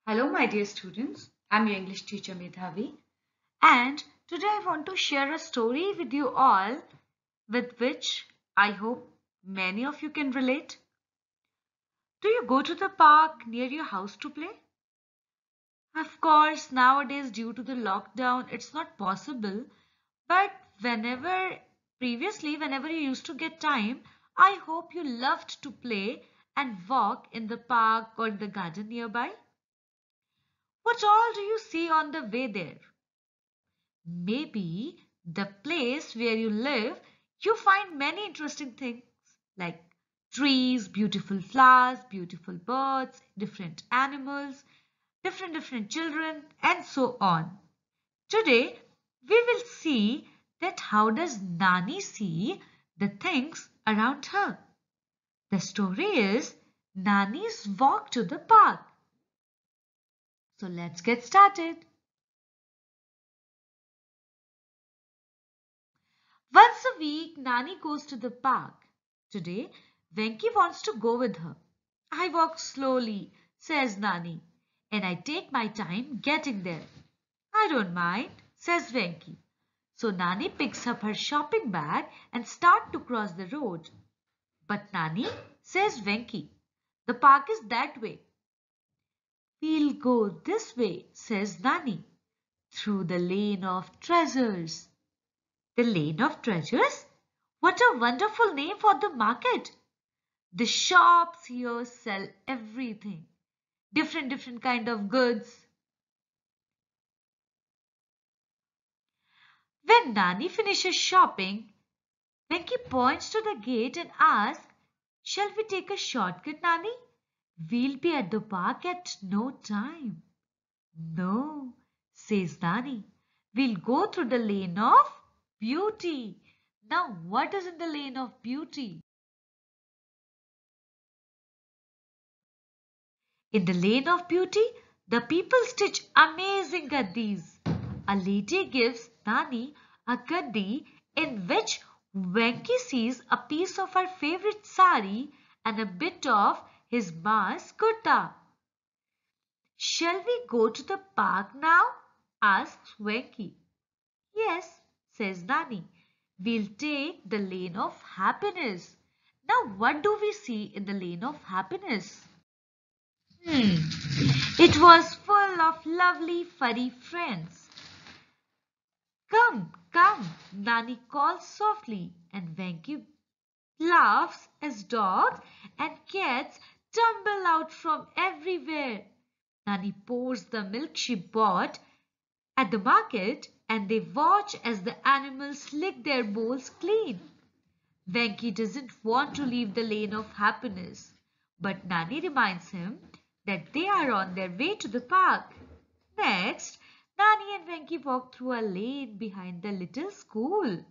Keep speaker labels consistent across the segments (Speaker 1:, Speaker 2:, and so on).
Speaker 1: Hello, my dear students. I'm your English teacher Medhavi, and today I want to share a story with you all with which I hope many of you can relate. Do you go to the park near your house to play? Of course, nowadays, due to the lockdown, it's not possible, but whenever you used to get time, I hope you loved to play and walk in the park or in the garden nearby. What all do you see on the way there? Maybe the place where you live, you find many interesting things like trees, beautiful flowers, beautiful birds, different animals, different children, and so on. Today, we will see that how does Nani see the things around her. The story is Nani's walk to the park. So let's get started. Once a week, Nani goes to the park. Today, Venki wants to go with her. I walk slowly, says Nani, and I take my time getting there. I don't mind, says Venki. So Nani picks up her shopping bag and starts to cross the road. But Nani, says Venki, the park is that way. We'll go this way, says Nani, through the lane of treasures. The Lane of Treasures? What a wonderful name for the market! The shops here sell everything. Different kind of goods. When Nani finishes shopping, Venki points to the gate and asks, "Shall we take a shortcut, Nani? We'll be at the park at no time." "No," says Nani. "We'll go through the lane of beauty." Now, what is in the lane of beauty? In the lane of beauty, the people stitch amazing gaddis. A lady gives Nani a gaddi in which Venki sees a piece of her favorite sari and a bit of his ma's kurta. "Shall we go to the park now?" asks Venki. "Yes," says Nani. "We'll take the lane of happiness." Now, what do we see in the lane of happiness? It was full of lovely furry friends. "Come, come," Nani calls softly, and Venki laughs as dogs and cats tumble out from everywhere. Nani pours the milk she bought at the market and they watch as the animals lick their bowls clean. Venki doesn't want to leave the lane of happiness, but Nani reminds him that they are on their way to the park. Next, Nani and Venki walk through a lane behind the little school.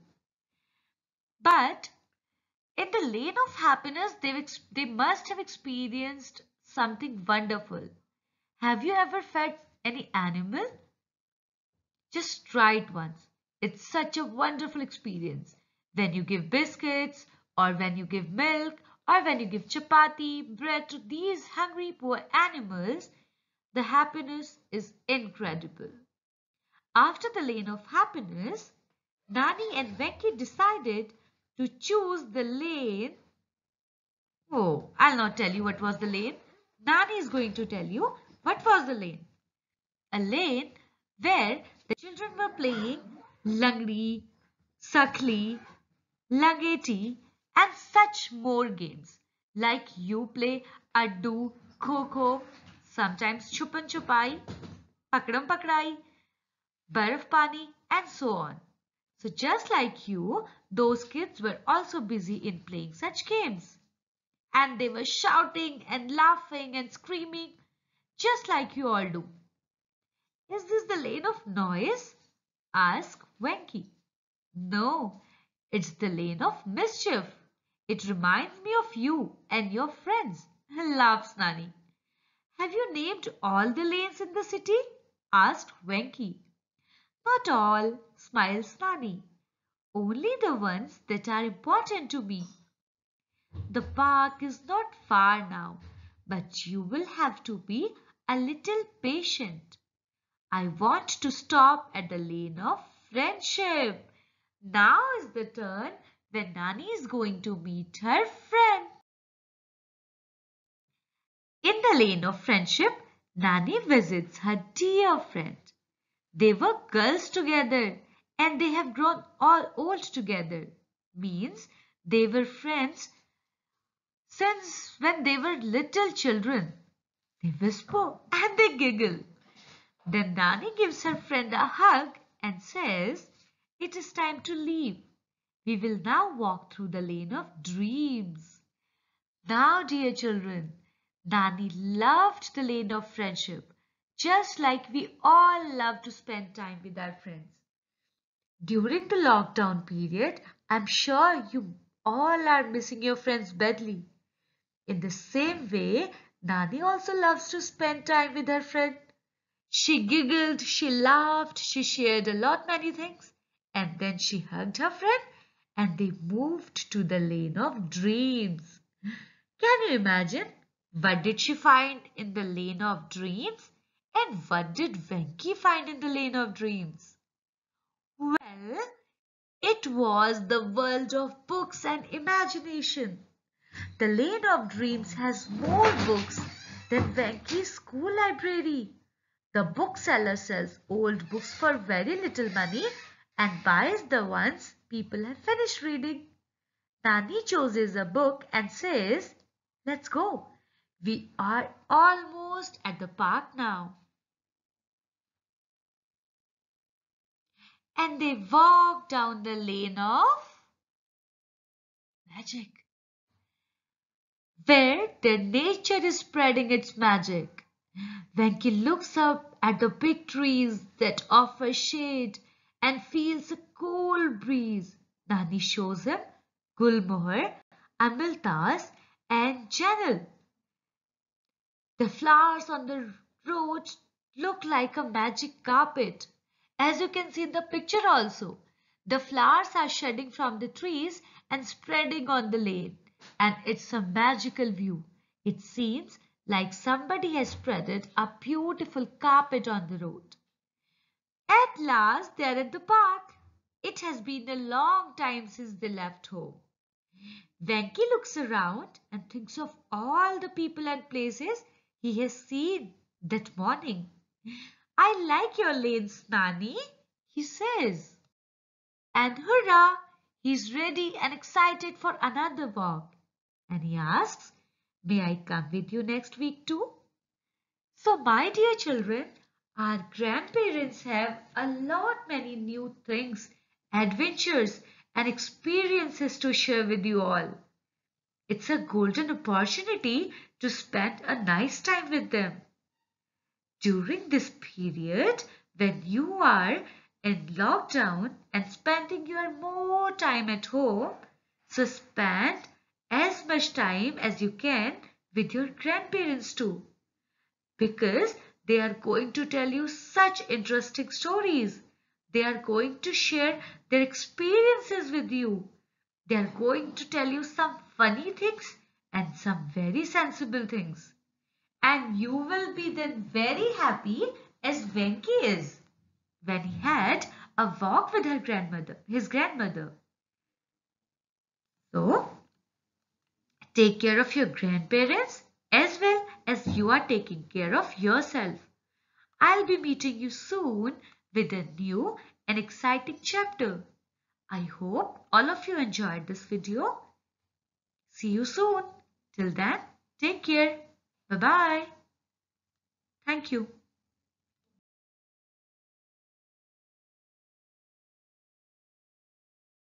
Speaker 1: But in the lane of happiness, they must have experienced something wonderful. Have you ever fed any animal? Just try it once. It's such a wonderful experience. When you give biscuits, or when you give milk, or when you give chapati, bread to these hungry poor animals, the happiness is incredible. After the lane of happiness, Nani and Venki decided to choose the lane. Oh, I'll not tell you what was the lane. Nani is going to tell you what was the lane. A lane where the children were playing Langri, Sakli, Langeti and such more games like you play Addu, Kho-Kho, sometimes Chupan Chupai, Pakadam Pakdai, Barf Pani and so on. So just like you, those kids were also busy in playing such games. And they were shouting and laughing and screaming just like you all do. "Is this the lane of noise?" asked Venki. "No, it's the lane of mischief. It reminds me of you and your friends," laughs Nani. "Have you named all the lanes in the city?" asked Venki. "Not all," smiles Nani. "Only the ones that are important to me." "The park is not far now, but you will have to be a little patient. I want to stop at the lane of friendship. Now is the turn when Nani is going to meet her friend. In the lane of friendship, Nani visits her dear friend. They were girls together and they have grown all old together. Means they were friends since when they were little children. They whisper and they giggle. Then Nani gives her friend a hug and says, "It is time to leave. We will now walk through the lane of dreams." Now, dear children, Nani loved the lane of friendship, just like we all love to spend time with our friends. During the lockdown period, I'm sure you all are missing your friends badly. In the same way, Nani also loves to spend time with her friend. She giggled, she laughed, she shared a lot many things, and then she hugged her friend and they moved to the lane of dreams. Can you imagine? What did she find in the lane of dreams? And what did Venki find in the lane of dreams? Well, it was the world of books and imagination. The lane of dreams has more books than Venki's school library. The bookseller sells old books for very little money and buys the ones people have finished reading. Nani chooses a book and says, "Let's go. We are almost at the park now." And they walk down the lane of magic, where the nature is spreading its magic. Venki looks up at the big trees that offer shade and feels a cool breeze. Nani shows him Gulmohar, Amiltas and Janal. The flowers on the road look like a magic carpet. As you can see in the picture also, the flowers are shedding from the trees and spreading on the lane. And it's a magical view. It seems like somebody has spread a beautiful carpet on the road. At last, they are at the park. It has been a long time since they left home. Venki looks around and thinks of all the people and places he has seen that morning. "I like your lanes, Nani," he says. And hurrah, he's ready and excited for another walk. And he asks, "May I come with you next week too?" So my dear children, our grandparents have a lot many new things, adventures and experiences to share with you all. It's a golden opportunity to spend a nice time with them. During this period, when you are in lockdown and spending your more time at home, so spend as much time as you can with your grandparents too, because they are going to tell you such interesting stories. They are going to share their experiences with you. They are going to tell you some funny things and some very sensible things. And you will be then very happy as Venki is when he had a walk with his grandmother. So, take care of your grandparents as well as you are taking care of yourself. I'll be meeting you soon with a new and exciting chapter. I hope all of you enjoyed this video. See you soon. Till then, take care. Bye-bye. Thank you.